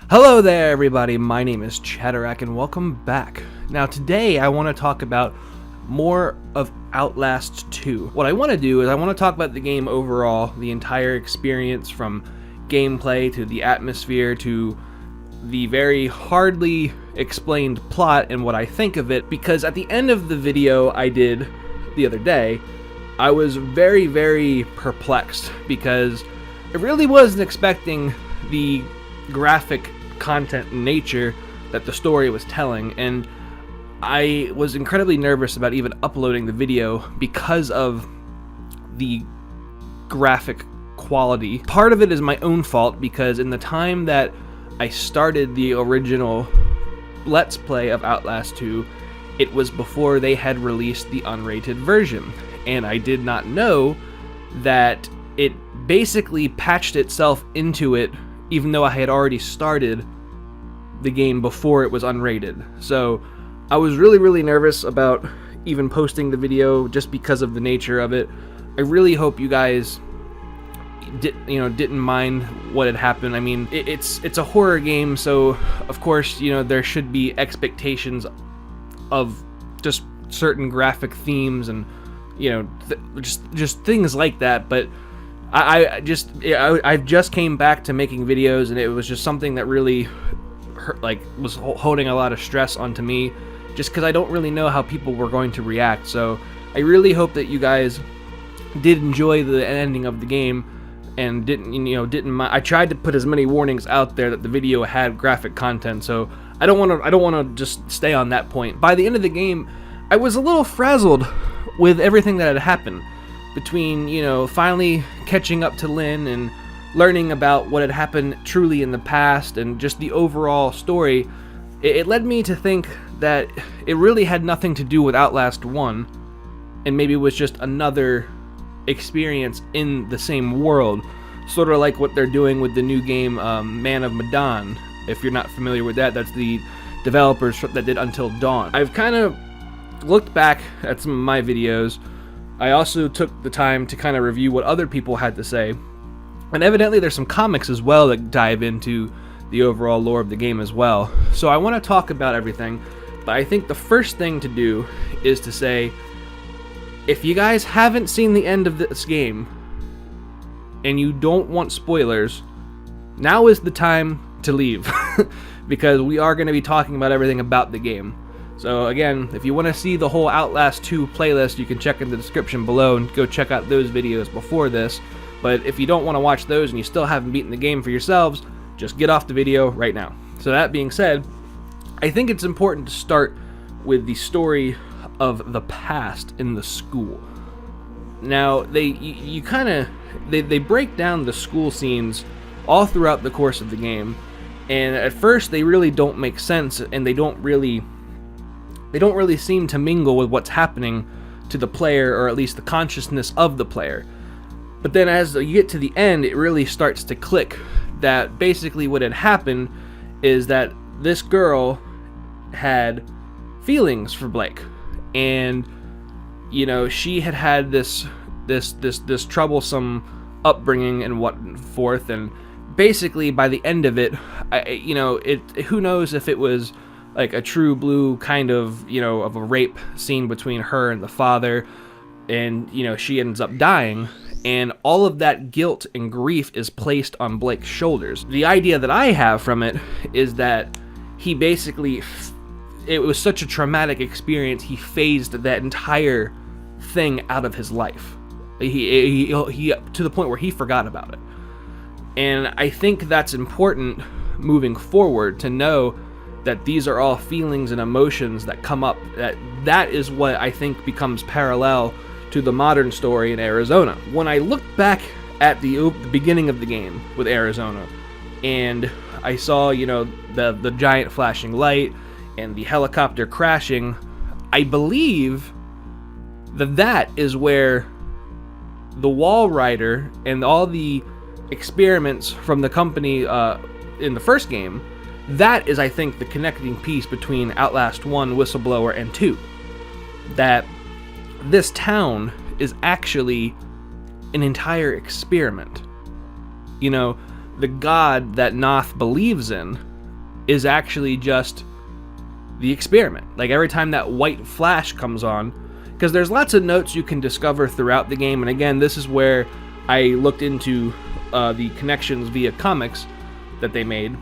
Hello there, everybody. My name is Chadarak, and welcome back. Now, today I want to talk about more of Outlast 2. What I want to do is I want to talk about the game overall, the entire experience from gameplay to the atmosphere to the very hardly explained plot and what I think of it, because at the end of the video I did the other day, I was very, very perplexed because I really wasn't expecting the graphic content and nature that the story was telling, and I was incredibly nervous about even uploading the video because of the graphic quality. Part of it is my own fault because in the time that I started the original Let's Play of Outlast 2, it was before they had released the unrated version, and I did not know that it basically patched itself into it even though I had already started the game before it was unrated. So I was really nervous about even posting the video just because of the nature of it. I really hope you guys didn't mind what had happened. I mean, it's a horror game, so of course, there should be expectations of just certain graphic themes and just things like that, but I just came back to making videos, and it was just something that really was holding a lot of stress onto me, just because I don't really know how people were going to react. So I really hope that you guys did enjoy the ending of the game and didn't mind. I tried to put as many warnings out there that the video had graphic content, so I don't want to just stay on that point. By the end of the game, I was a little frazzled with everything that had happened. Between, finally catching up to Lynn and learning about what had happened truly in the past and just the overall story, it led me to think that it really had nothing to do with Outlast 1, and maybe it was just another experience in the same world, sort of like what they're doing with the new game Man of Medan. If you're not familiar with that, that's the developers that did Until Dawn. I've kind of looked back at some of my videos. I also took the time to kind of review what other people had to say, and evidently there's some comics as well that dive into the overall lore of the game as well. So I want to talk about everything, but I think the first thing to do is to say, if you guys haven't seen the end of this game and you don't want spoilers, now is the time to leave because we are going to be talking about everything about the game. So again, if you want to see the whole Outlast 2 playlist, you can check in the description below and go check out those videos before this. But if you don't want to watch those and you still haven't beaten the game for yourselves, just get off the video right now. So that being said, I think it's important to start with the story of the past in the school. Now, they break down the school scenes all throughout the course of the game, and at first they really don't make sense, and they don't really seem to mingle with what's happening to the player, or at least the consciousness of the player. But then as you get to the end, it really starts to click that basically what had happened is that this girl had feelings for Blake, and she had this troublesome upbringing and what forth, and basically by the end of it, who knows if it was like a true blue kind of of a rape scene between her and the father, and she ends up dying, and all of that guilt and grief is placed on Blake's shoulders. The idea that I have from it is that he basically, it was such a traumatic experience, he phased that entire thing out of his life. He to the point where he forgot about it. And I think that's important moving forward, to know that these are all feelings and emotions that come up. That is what I think becomes parallel to the modern story in Arizona. When I look back at the beginning of the game with Arizona, and I saw the giant flashing light and the helicopter crashing, I believe that is where the wall rider and all the experiments from the company in the first game, that is, I think, the connecting piece between Outlast 1, Whistleblower, and 2. That this town is actually an entire experiment. The god that Noth believes in, is actually just the experiment. Like every time that white flash comes on, because there's lots of notes you can discover throughout the game, and again, this is where I looked into the connections via comics that they made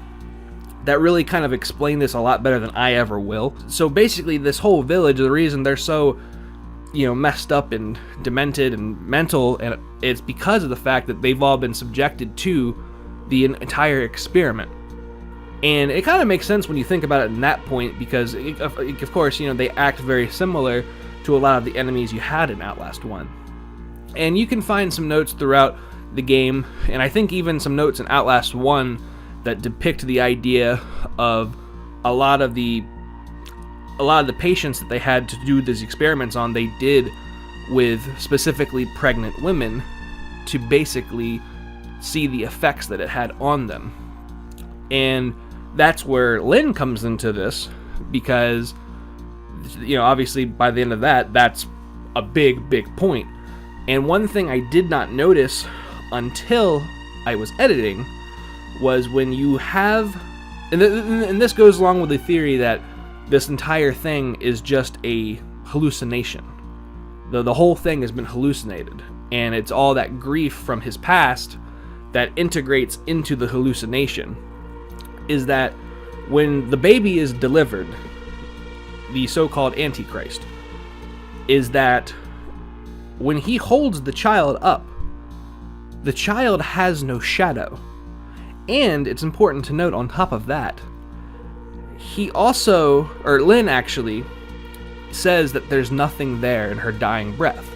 that really kind of explain this a lot better than I ever will. So basically, this whole village, the reason they're so, messed up and demented and mental, and it's because of the fact that they've all been subjected to the entire experiment. And it kind of makes sense when you think about it in that point, because of course, they act very similar to a lot of the enemies you had in Outlast 1. And you can find some notes throughout the game, and I think even some notes in Outlast 1 that depict the idea of a lot of the patients that they had to do these experiments on, they did with specifically pregnant women to basically see the effects that it had on them. And that's where Lynn comes into this, because obviously by the end of that's a big point. And one thing I did not notice until I was editing was when you have, and this goes along with the theory that this entire thing is just a hallucination. The whole thing has been hallucinated, and it's all that grief from his past that integrates into the hallucination. Is that when the baby is delivered, the so-called Antichrist, is that when he holds the child up, the child has no shadow. And it's important to note on top of that, Lynn actually says that there's nothing there in her dying breath.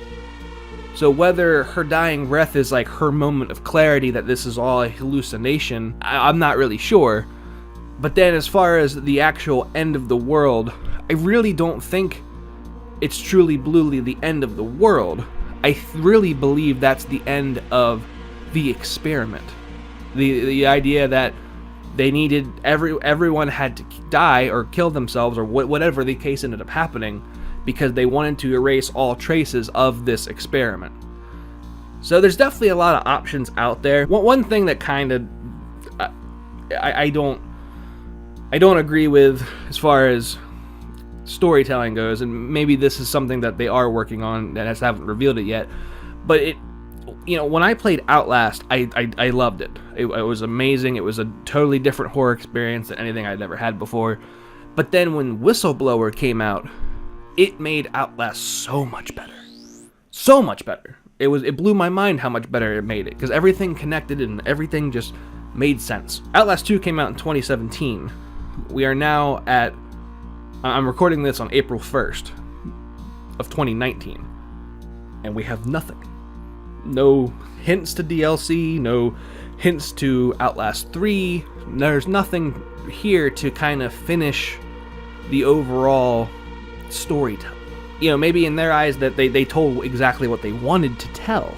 So whether her dying breath is like her moment of clarity that this is all a hallucination, I'm not really sure. But then as far as the actual end of the world, I really don't think it's truly bluely the end of the world. I really believe that's the end of the experiment. The idea that they needed, everyone had to die or kill themselves or whatever the case ended up happening, because they wanted to erase all traces of this experiment. So there's definitely a lot of options out there. One thing that kind of I don't agree with as far as storytelling goes, and maybe this is something that they are working on that haven't revealed it yet, but when I played Outlast, I loved it. It was amazing. It was a totally different horror experience than anything I'd ever had before. But then when Whistleblower came out, it made Outlast so much better. So much better. It blew my mind how much better it made it, because everything connected and everything just made sense. Outlast 2 came out in 2017. We are now I'm recording this on April 1st of 2019, and we have nothing. No hints to DLC, no hints to Outlast 3. There's nothing here to kind of finish the overall storytelling. Maybe in their eyes that they told exactly what they wanted to tell,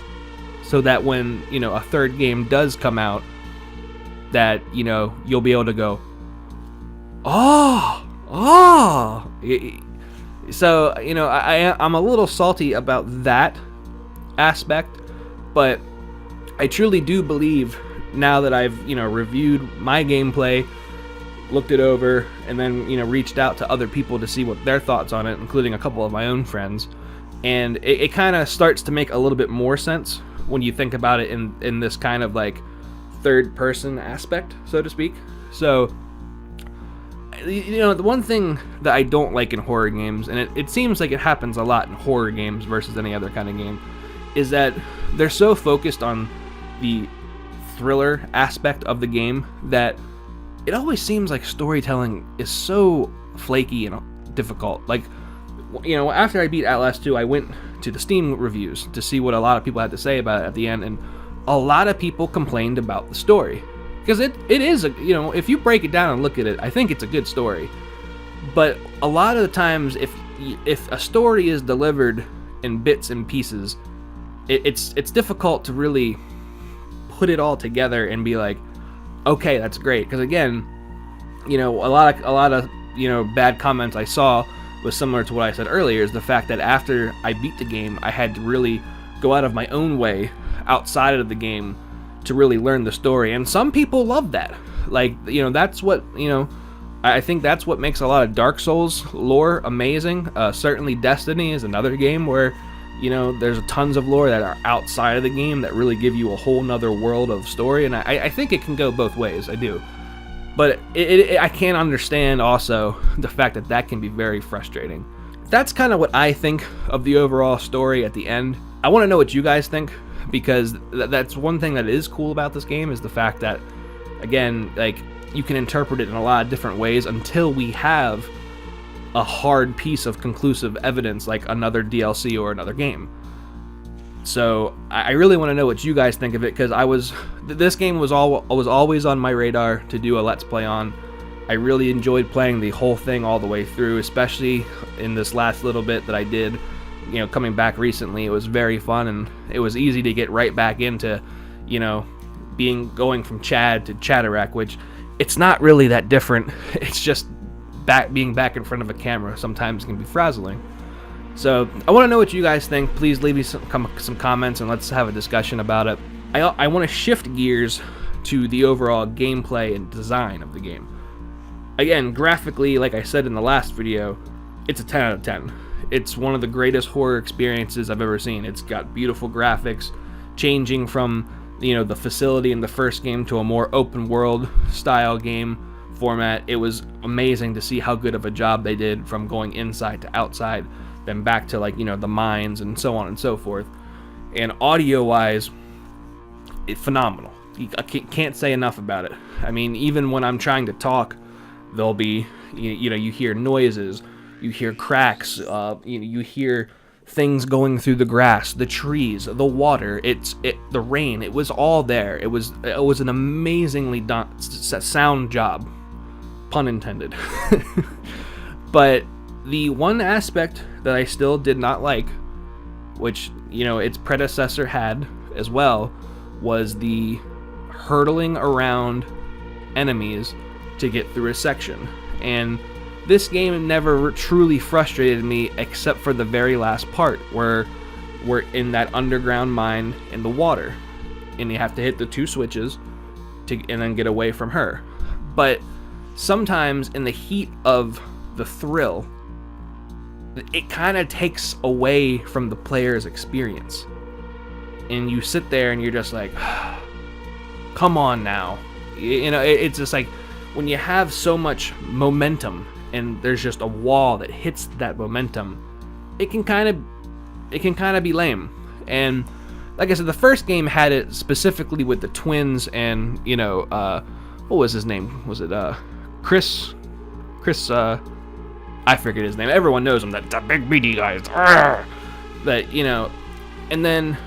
so that when, a third game does come out, that, you'll be able to go, oh. So, I'm a little salty about that aspect, but I truly do believe, now that I've, reviewed my gameplay, looked it over, and then, reached out to other people to see what their thoughts on it, including a couple of my own friends, and it kind of starts to make a little bit more sense when you think about it in this kind of like third person aspect, so to speak. So, the one thing that I don't like in horror games, and it seems like it happens a lot in horror games versus any other kind of game, is that they're so focused on the thriller aspect of the game that it always seems like storytelling is so flaky and difficult. Like, after I beat Outlast 2, I went to the Steam reviews to see what a lot of people had to say about it at the end, and a lot of people complained about the story. Because it is, if you break it down and look at it, I think it's a good story. But a lot of the times, if a story is delivered in bits and pieces, it's difficult to really put it all together and be like, okay, that's great. Because again, a lot of bad comments I saw was similar to what I said earlier, is the fact that after I beat the game, I had to really go out of my own way outside of the game to really learn the story. And some people love that. Like, that's what, I think that's what makes a lot of Dark Souls lore amazing. Certainly Destiny is another game where, you know, there's tons of lore that are outside of the game that really give you a whole nother world of story, and I think it can go both ways, I do. But I can't understand also the fact that that can be very frustrating. That's kind of what I think of the overall story at the end. I want to know what you guys think, because that's one thing that is cool about this game, is the fact that, again, like, you can interpret it in a lot of different ways until we have a hard piece of conclusive evidence like another DLC or another game. So I really want to know what you guys think of it, because this game was always on my radar to do a Let's Play on. I really enjoyed playing the whole thing all the way through, especially in this last little bit that I did, you know, coming back recently. It was very fun, and it was easy to get right back into, you know, going from Chad to Chadarak, which it's not really that different. It's just being back in front of a camera sometimes can be frazzling. So I want to know what you guys think. Please leave me some comments and let's have a discussion about it. I want to shift gears to the overall gameplay and design of the game. Again, graphically, like I said in the last video, it's a 10 out of 10. It's one of the greatest horror experiences I've ever seen. It's got beautiful graphics, changing from, you know, the facility in the first game to a more open world style game format. It was amazing to see how good of a job they did from going inside to outside, then back to, like, you know, the mines and so on and so forth. And audio wise, it's phenomenal. I can't say enough about it. I mean, even when I'm trying to talk, there'll be, you know, you hear noises, you hear cracks, you hear things going through the grass, the trees, the water, the rain. It was all there. It was an amazingly done sound job, pun intended. But the one aspect that I still did not like, which, you know, its predecessor had as well, was the hurtling around enemies to get through a section. And this game never truly frustrated me, except for the very last part where we're in that underground mine in the water, and you have to hit the 2 switches and then get away from her. But sometimes in the heat of the thrill, it kind of takes away from the player's experience, and you sit there and you're just like, come on now. You know, it's just like when you have so much momentum and there's just a wall that hits that momentum, it can kind of be lame. And like I said, the first game had it specifically with the twins, and, you know, what was his name? Was it Chris? I forget his name. Everyone knows him. That big beady guy. That, you know, and then,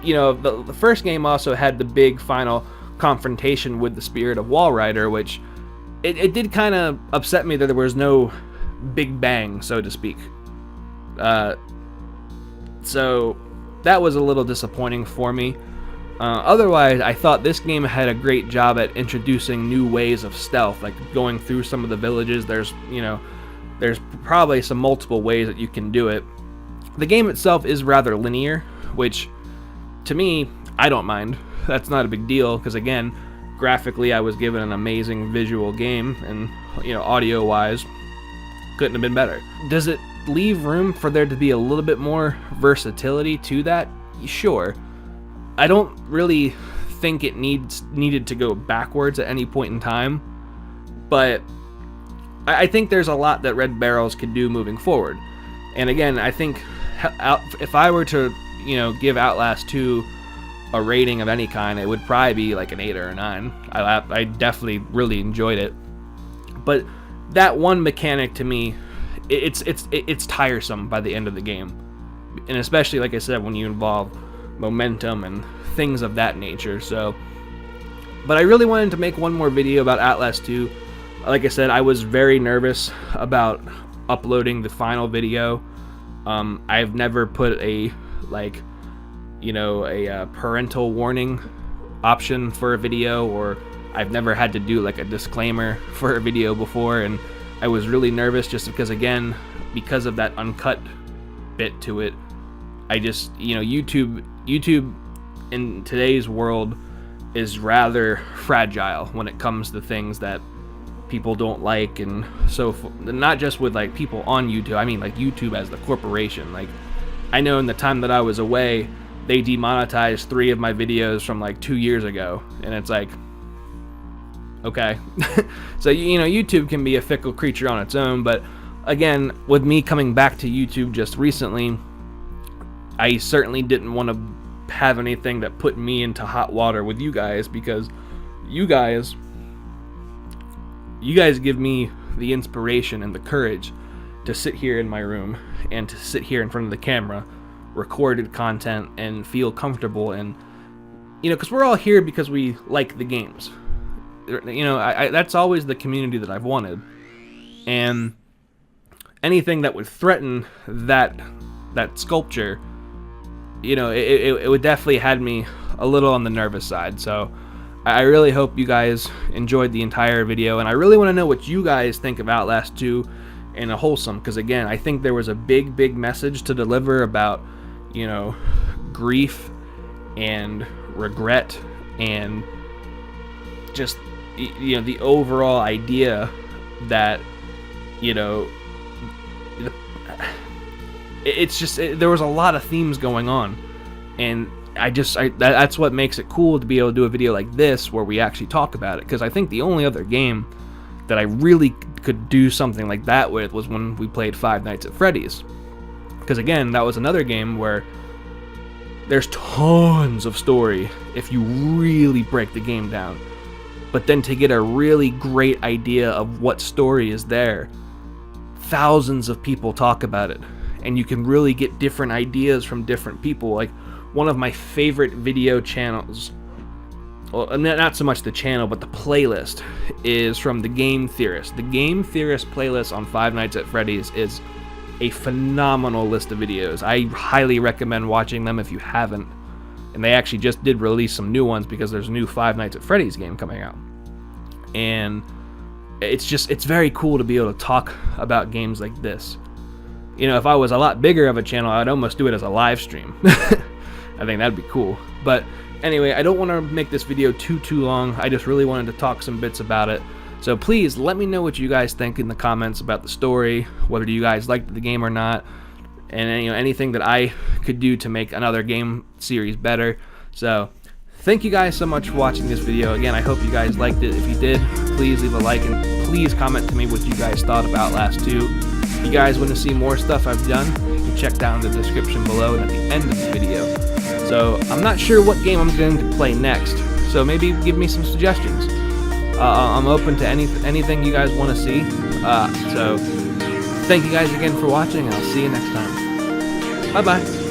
you know, the first game also had the big final confrontation with the spirit of Walrider, which it did kind of upset me that there was no big bang, so to speak. So that was a little disappointing for me. Otherwise, I thought this game had a great job at introducing new ways of stealth, like going through some of the villages. There's probably some multiple ways that you can do it. The game itself is rather linear, which, to me, I don't mind. That's not a big deal, because, again, graphically I was given an amazing visual game, and, you know, audio-wise, couldn't have been better. Does it leave room for there to be a little bit more versatility to that? Sure. I don't really think it needed to go backwards at any point in time, but I think there's a lot that Red Barrels could do moving forward. And again, I think if I were to, you know, give Outlast 2 a rating of any kind, it would probably be like an 8 or a 9. I definitely really enjoyed it. But that one mechanic, to me, it's tiresome by the end of the game. And especially, like I said, when you involve momentum and things of that nature. So, but I really wanted to make one more video about Outlast 2. Like I said, I was very nervous about uploading the final video. I've never put a, like, you know, a parental warning option for a video, or I've never had to do like a disclaimer for a video before, and I was really nervous just because, again, because of that uncut bit to it. I just, you know, YouTube in today's world is rather fragile when it comes to things that people don't like, and so not just with like people on YouTube, I mean like YouTube as the corporation. Like, I know in the time that I was away, they demonetized 3 of my videos from like 2 years ago, and it's like, okay. So, you know, YouTube can be a fickle creature on its own, but again, with me coming back to YouTube just recently, I certainly didn't want to have anything that put me into hot water with you guys, because you guys give me the inspiration and the courage to sit here in my room and to sit here in front of the camera, recorded content, and feel comfortable. And, you know, because we're all here because we like the games. You know, that's always the community that I've wanted. And anything that would threaten that sculpture, you know, it would definitely had me a little on the nervous side. So I really hope you guys enjoyed the entire video, and I really want to know what you guys think of Outlast 2 in a wholesome, because again, I think there was a big message to deliver about, you know, grief and regret and just, you know, the overall idea that, you know, it's just, there was a lot of themes going on, and that's what makes it cool to be able to do a video like this where we actually talk about it, because I think the only other game that I really could do something like that with was when we played Five Nights at Freddy's, because again, that was another game where there's tons of story if you really break the game down, but then to get a really great idea of what story is there, thousands of people talk about it, and you can really get different ideas from different people. Like, one of my favorite video channels, well, not so much the channel, but the playlist, is from The Game Theorist. The Game Theorist playlist on Five Nights at Freddy's is a phenomenal list of videos. I highly recommend watching them if you haven't. And they actually just did release some new ones because there's a new Five Nights at Freddy's game coming out. And it's very cool to be able to talk about games like this. You know, if I was a lot bigger of a channel, I'd almost do it as a live stream. I think that'd be cool. But anyway, I don't want to make this video too long. I just really wanted to talk some bits about it. So please let me know what you guys think in the comments about the story, whether you guys liked the game or not, and, you know, anything that I could do to make another game series better. So thank you guys so much for watching this video. Again, I hope you guys liked it. If you did, please leave a like, and please comment to me what you guys thought about Outlast 2. If you guys want to see more stuff I've done, you can check down the description below and at the end of the video. So I'm not sure what game I'm going to play next, so maybe give me some suggestions. I'm open to anything you guys want to see. So thank you guys again for watching, and I'll see you next time. Bye bye.